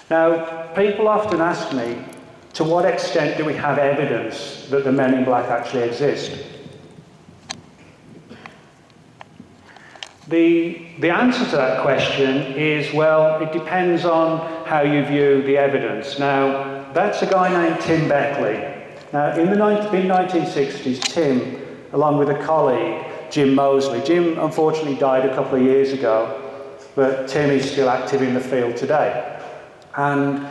Now, people often ask me, to what extent do we have evidence that the men in black actually exist? The answer to that question is, well, it depends on how you view the evidence. Now, that's a guy named Tim Beckley. Now, in the mid-1960s, Tim, along with a colleague, Jim Moseley. Jim, unfortunately, died a couple of years ago, but Tim is still active in the field today. And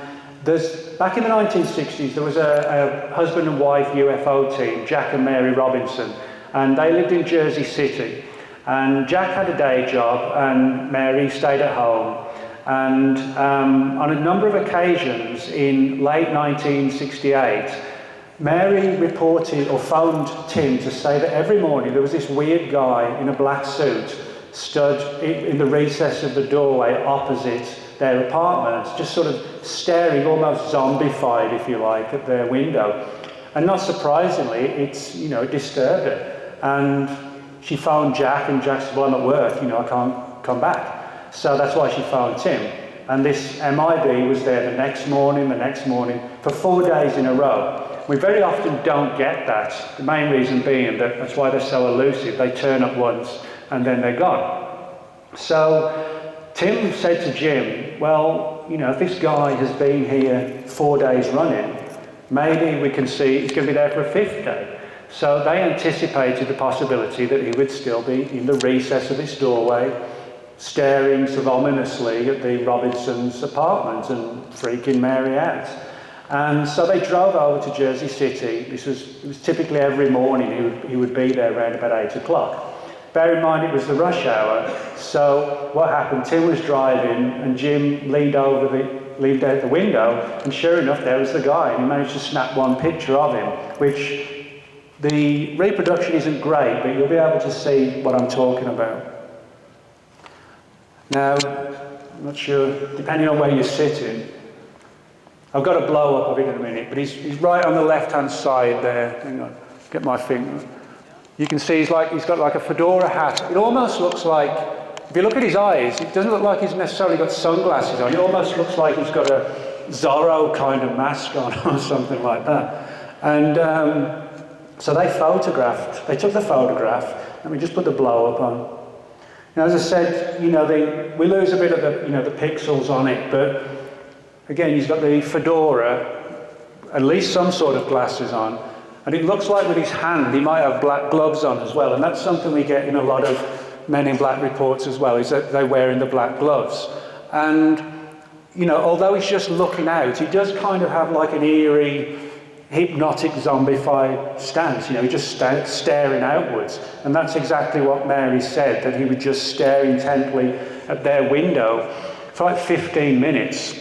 back in the 1960s, there was a husband and wife UFO team, Jack and Mary Robinson, and they lived in Jersey City. And Jack had a day job, and Mary stayed at home. And on a number of occasions in late 1968, Mary reported or phoned Tim to say that every morning there was this weird guy in a black suit stood in the recess of the doorway opposite their apartment, just sort of staring, almost zombified, if you like, at their window. And not surprisingly, it disturbed her. And she phoned Jack, and Jack said, well, I'm at work, I can't come back. So that's why she phoned Tim. And this MIB was there the next morning, for 4 days in a row. We very often don't get that, the main reason being that's why they're so elusive. They turn up once, and then they're gone. So Tim said to Jim, well, if this guy has been here 4 days running, maybe we can see he's going to be there for a 5th day. So they anticipated the possibility that he would still be in the recess of this doorway, staring sort of ominously at the Robinsons' apartment and freaking Mary out. And so they drove over to Jersey City. It was typically every morning he would be there around about 8 o'clock. Bear in mind it was the rush hour, so what happened, Tim was driving and Jim leaned out the window, and sure enough there was the guy, and he managed to snap one picture of him, which the reproduction isn't great, but you'll be able to see what I'm talking about. Now, I'm not sure, depending on where you're sitting, I've got a blow up of it in a minute, but he's right on the left-hand side there. Hang on, get my finger. You can see he's got like a fedora hat. It almost looks like, if you look at his eyes, it doesn't look like he's necessarily got sunglasses on. It almost looks like he's got a Zorro kind of mask on or something like that. And so they took the photograph, and we just put the blow up on. Now, as I said, we lose a bit of the pixels on it, but again, he's got the fedora, at least some sort of glasses on. And it looks like with his hand, he might have black gloves on as well. And that's something we get in a lot of Men in Black reports as well, is that they're wearing the black gloves. And, although he's just looking out, he does kind of have like an eerie, hypnotic, zombified stance. He's just staring outwards. And that's exactly what Mary said, that he would just stare intently at their window for like 15 minutes.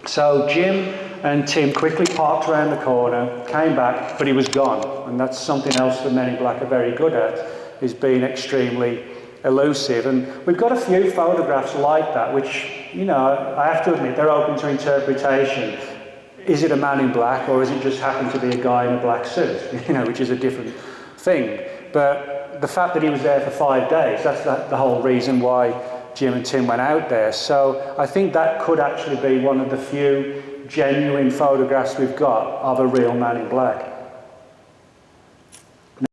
So Jim and Tim quickly parked around the corner, came back, but he was gone. And that's something else that Men in Black are very good at, is being extremely elusive. And we've got a few photographs like that, which, I have to admit, they're open to interpretation. Is it a man in black, or is it just happen to be a guy in a black suit, which is a different thing. But the fact that he was there for 5 days, that's the whole reason why Jim and Tim went out there. So I think that could actually be one of the few genuine photographs we've got of a real man in black.